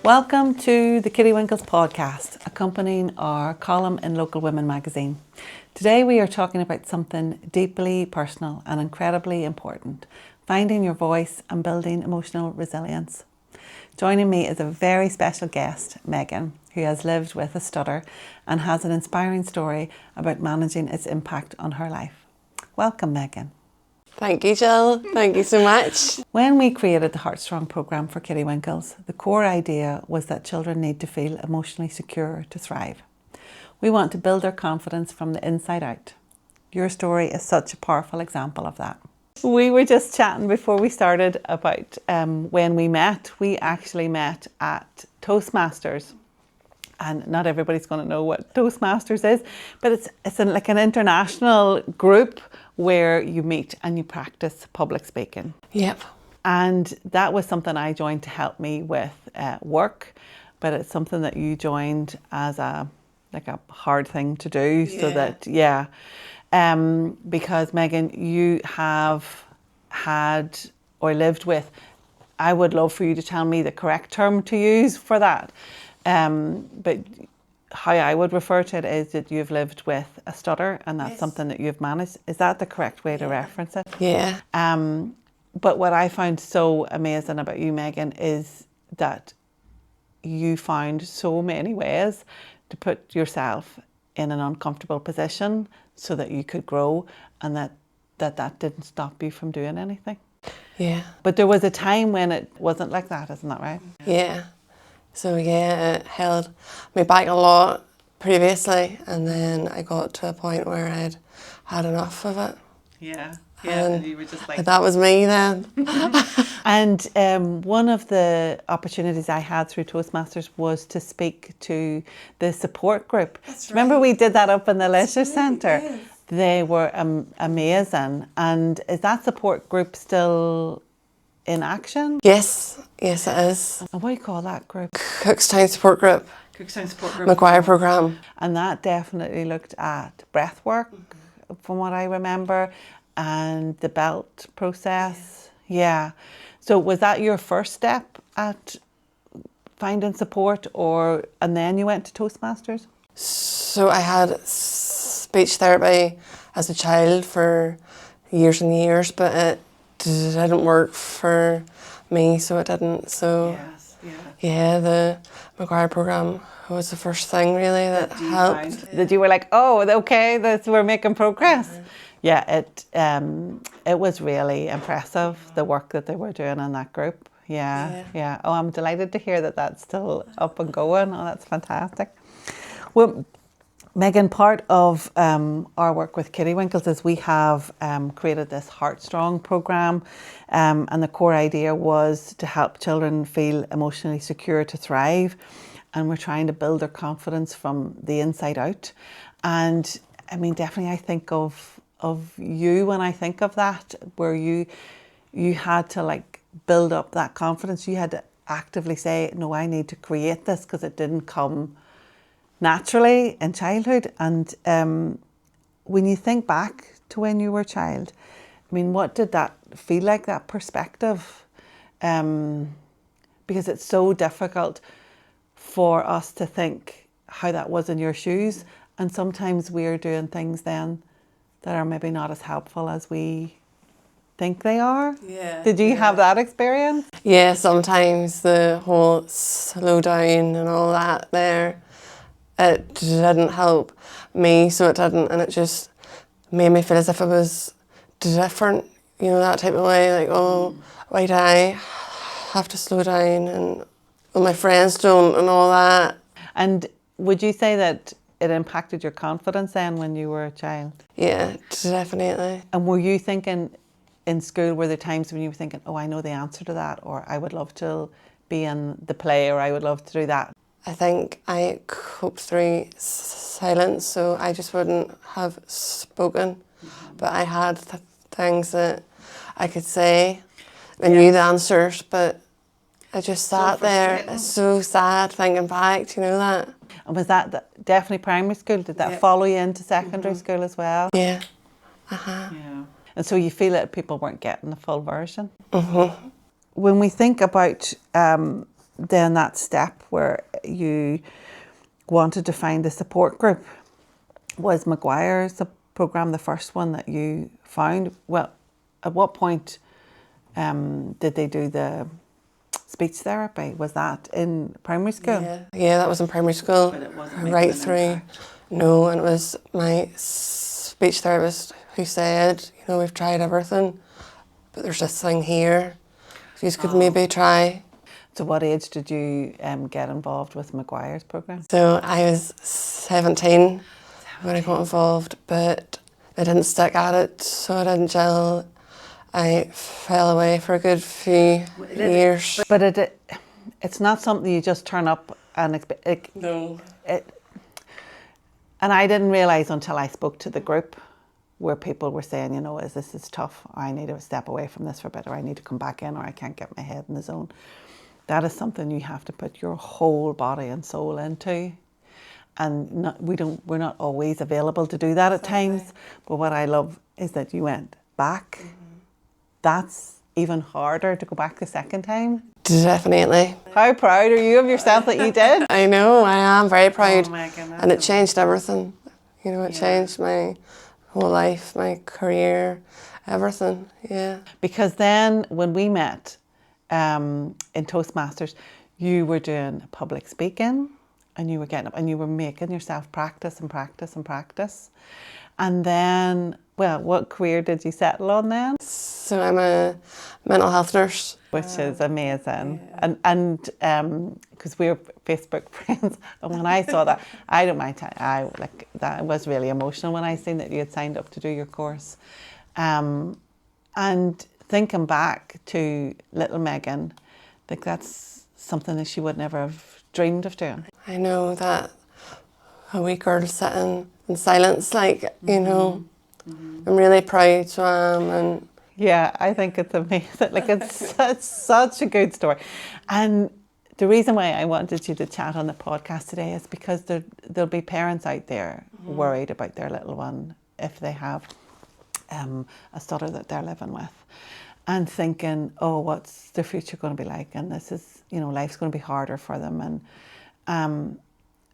Welcome to the Kitty Winkles podcast, accompanying our column in Local Women magazine. Today we are talking about something deeply personal and incredibly important, finding your voice and building emotional resilience. Joining me is a very special guest, Megan, who has lived with a stutter and has an inspiring story about managing its impact on her life. Welcome, Megan. Thank you, Jill. Thank you so much. When we created the Heartstrong programme for Kitty Winkles, the core idea was that children need to feel emotionally secure to thrive. We want to build their confidence from the inside out. Your story is such a powerful example of that. We were just chatting before we started about when we met. We actually met at Toastmasters. And not everybody's going to know what Toastmasters is, but it's like an international group where you meet and you practice public speaking. Yep. And that was something I joined to help me with work, but it's something that you joined as a hard thing to do. Yeah. So that, because Megan, you have had or lived with, I would love for you to tell me the correct term to use for that. But how I would refer to it is that you've lived with a stutter and that's something that you've managed. Is that the correct way to reference it? Yeah. But what I found so amazing about you, Megan, is that you found so many ways to put yourself in an uncomfortable position so that you could grow, and that didn't stop you from doing anything. Yeah. But there was a time when it wasn't like that, isn't that right? Yeah. So it held me back a lot previously, and then I got to a point where I'd had enough of it. Yeah. And you were just like... that was me then. And one of the opportunities I had through Toastmasters was to speak to the support group. That's Remember right. we did that up in the leisure That's right, centre? yes. They were amazing. And is that support group still in action? Yes it is. And what do you call that group? Cookstown Support Group. Cookstown Support Group. McGuire Programme. And that definitely looked at breath work, from what I remember, and the belt process. Yeah. So was that your first step at finding support, and then you went to Toastmasters? So I had speech therapy as a child for years and years, but it didn't work for me, so it didn't. So the McGuire Programme was the first thing really that helped. That you were like, oh, okay, we're making progress. Mm-hmm. Yeah, it was really impressive, the work that they were doing in that group. Yeah. Oh, I'm delighted to hear that that's still up and going. Oh, that's fantastic. Well, Megan, part of our work with Kitty Winkles is we have created this Heartstrong programme, and the core idea was to help children feel emotionally secure to thrive, and we're trying to build their confidence from the inside out. And I mean, definitely I think of you when I think of that, where you had to build up that confidence. You had to actively say, no, I need to create this, because it didn't come naturally in childhood. And when you think back to when you were a child, I mean, what did that feel like, that perspective? Because it's so difficult for us to think how that was in your shoes, and sometimes we're doing things then that are maybe not as helpful as we think they are. Yeah. Did you have that experience? Yeah, sometimes the whole slow down and all that there, it didn't help me, so it didn't, and it just made me feel as if it was different, that type of way, like, oh, why do I have to slow down, and my friends don't, and all that. And would you say that it impacted your confidence then when you were a child? Yeah, definitely. And were you thinking in school, were there times when you were thinking, oh, I know the answer to that, or I would love to be in the play, or I would love to do that? I think I coped through silence, so I just wouldn't have spoken. But I had things that I could say. I knew the answers, but I just sat there. It's so sad thinking back, do you know that? And was that definitely primary school? Did that follow you into secondary school as well? Yeah. Yeah. And so you feel that people weren't getting the full version? Mm-hmm. When we think about then that step where you wanted to find a support group, was McGuire's programme the first one that you found? Well, at what point did they do the speech therapy? Was that in primary school? Yeah, that was in primary school. But it wasn't right through. No, and it was my speech therapist who said, you know, we've tried everything, but there's this thing here. You could maybe try. So what age did you get involved with McGuire's programme? So I was 17 when I got involved, but I didn't stick at it, so I didn't gel. I fell away for a good few years. But it's not something you just turn up and expect. No. And I didn't realise until I spoke to the group where people were saying, you know, this is tough, I need to step away from this for a bit, or I need to come back in, or I can't get my head in the zone. That is something you have to put your whole body and soul into. And we're not always available to do that at times. But what I love is that you went back. That's even harder to go back the second time. Definitely. How proud are you of yourself that you did? I know, I am very proud. Oh my goodness. And it changed everything. You know, it changed my whole life, my career, everything, yeah. Because then when we met in Toastmasters, you were doing public speaking, and you were getting up and you were making yourself practice and practice and practice. And then, well, what career did you settle on then? So I'm a mental health nurse. Which is amazing. Yeah. And because we're Facebook friends, and when I saw that, I don't mind, that was really emotional when I seen that you had signed up to do your course. And thinking back to little Megan, I think that's something that she would never have dreamed of doing. I know that a wee girl sitting in silence, you know, I'm really proud, so I am. And yeah, I think it's amazing. It's such a good story. And the reason why I wanted you to chat on the podcast today is because there'll be parents out there worried about their little one if they have a stutter that they're living with, and thinking, oh, what's their future going to be like? And this is, you know, life's going to be harder for them.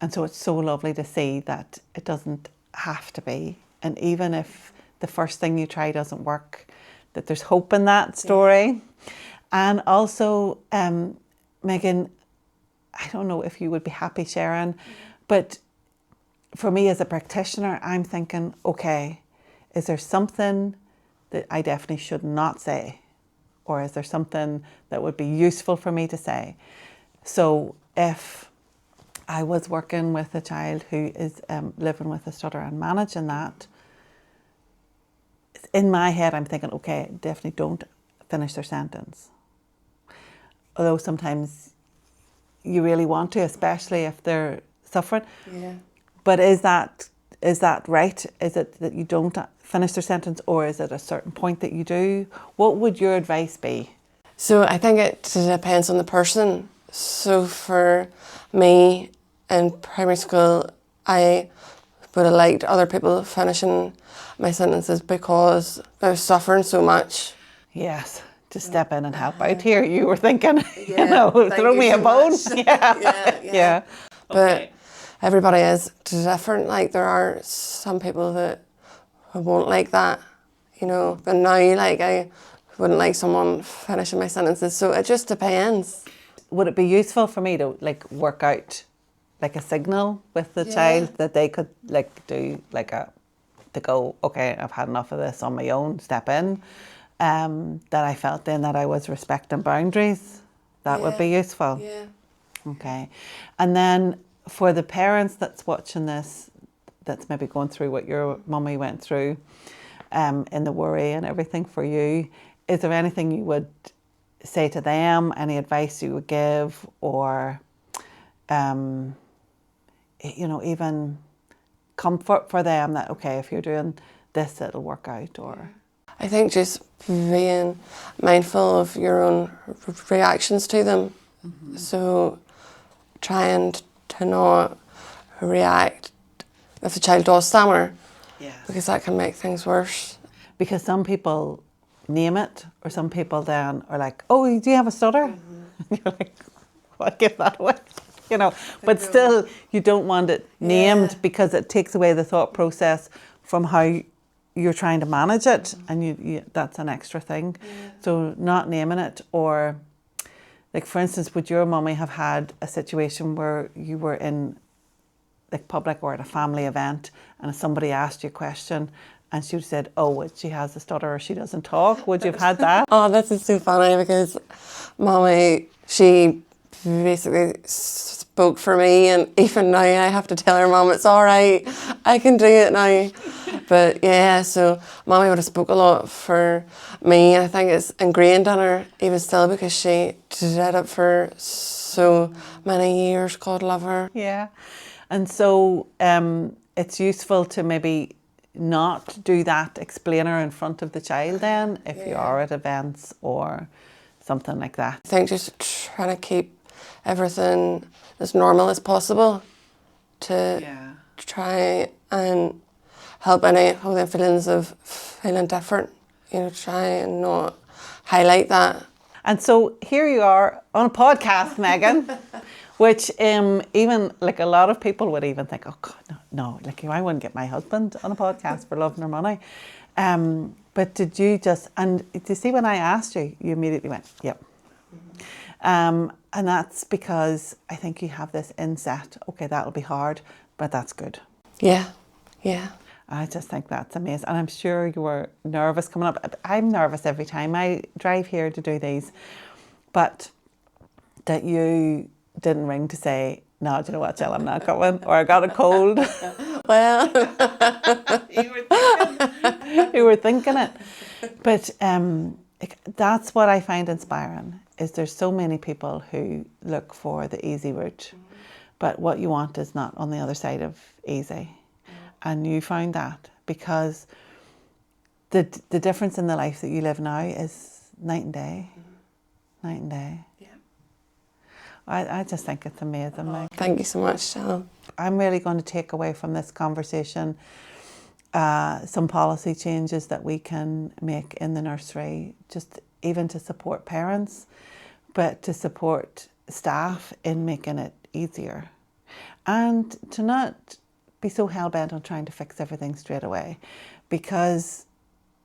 And so it's so lovely to see that it doesn't have to be. And even if the first thing you try doesn't work, that there's hope in that story. Yeah. And also, Megan, I don't know if you would be happy sharing, but for me as a practitioner, I'm thinking, okay, is there something that I definitely should not say? Or is there something that would be useful for me to say? So if I was working with a child who is living with a stutter and managing that, in my head I'm thinking, okay, definitely don't finish their sentence. Although sometimes you really want to, especially if they're suffering. Yeah. But is that right? Is it that you don't finish their sentence, or is it a certain point that you do? What would your advice be? So I think it depends on the person. So for me in primary school, I would have liked other people finishing my sentences because I was suffering so much. Yes, to step in and help out here. You were thinking, you know, throw me a bone. Yeah. But everybody is different. Like there are some people that won't like that, you know. But now, I wouldn't like someone finishing my sentences. So it just depends. Would it be useful for me to work out a signal with the child that they could do to go, okay, I've had enough of this on my own, step in, that I felt then that I was respecting boundaries? That would be useful. Yeah. Okay. And then for the parents that's watching this, that's maybe going through what your mummy went through, in the worry and everything for you, is there anything you would say to them, any advice you would give, or even comfort for them that, okay, if you're doing this, it'll work out? Or I think just being mindful of your own reactions to them. So trying to not react if the child does stammer, because that can make things worse. Because some people name it, or some people then are like, oh, do you have a stutter? And you're like, I give that away. You know, but still, you don't want it named because it takes away the thought process from how you're trying to manage it, and you that's an extra thing. So not naming it, or like for instance, would your mummy have had a situation where you were in like public or at a family event and somebody asked you a question and she said, oh, she has a stutter or she doesn't talk? Would you have had that? Oh, this is so funny because Mommy, she basically spoke for me, and even now I have to tell her, Mum, it's all right, I can do it now. But yeah, so Mommy would have spoke a lot for me, and I think it's ingrained in her even still because she did it for so many years. God love her. Yeah. And so it's useful to maybe not do that explainer in front of the child then if you are at events or something like that. I think just trying to keep everything as normal as possible to try and help any of the feelings of feeling different, you know, try and not highlight that. And so here you are on a podcast, Megan, which even like a lot of people would even think, oh God, no, like I wouldn't get my husband on a podcast for Love Nor Money. But did you just, and do you see when I asked you, you immediately went, yep. And that's because I think you have this inset, okay, that'll be hard, but that's good. Yeah. I just think that's amazing. And I'm sure you were nervous coming up. I'm nervous every time I drive here to do these. But that you didn't ring to say, no, do you know what, Jill, I'm not coming, or I got a cold. Well, you were thinking it. But that's what I find inspiring, is there's so many people who look for the easy route. But what you want is not on the other side of easy. And you found that because the difference in the life that you live now is night and day. Night and day. Yeah. I just think it's amazing. Like, thank you so much, Jill. I'm really going to take away from this conversation some policy changes that we can make in the nursery, just even to support parents, but to support staff in making it easier. And to not be so hell-bent on trying to fix everything straight away, because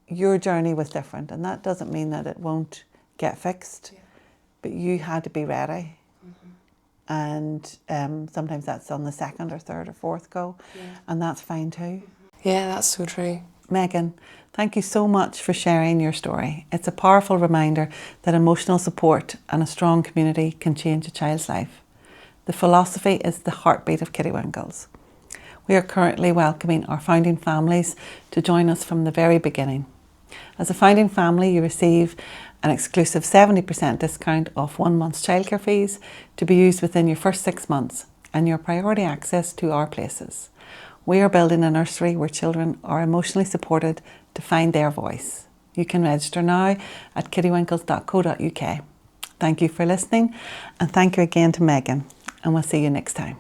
your journey was different, and that doesn't mean that it won't get fixed, but you had to be ready. And sometimes that's on the second or third or fourth go, and that's fine too. Yeah, that's so true. Megan, thank you so much for sharing your story. It's a powerful reminder that emotional support and a strong community can change a child's life. The philosophy is the heartbeat of Kittywinkles. We are currently welcoming our founding families to join us from the very beginning. As a founding family, you receive an exclusive 70% discount off 1 month's childcare fees to be used within your first 6 months, and your priority access to our places. We are building a nursery where children are emotionally supported to find their voice. You can register now at kittywinkles.co.uk. Thank you for listening, and thank you again to Megan, and we'll see you next time.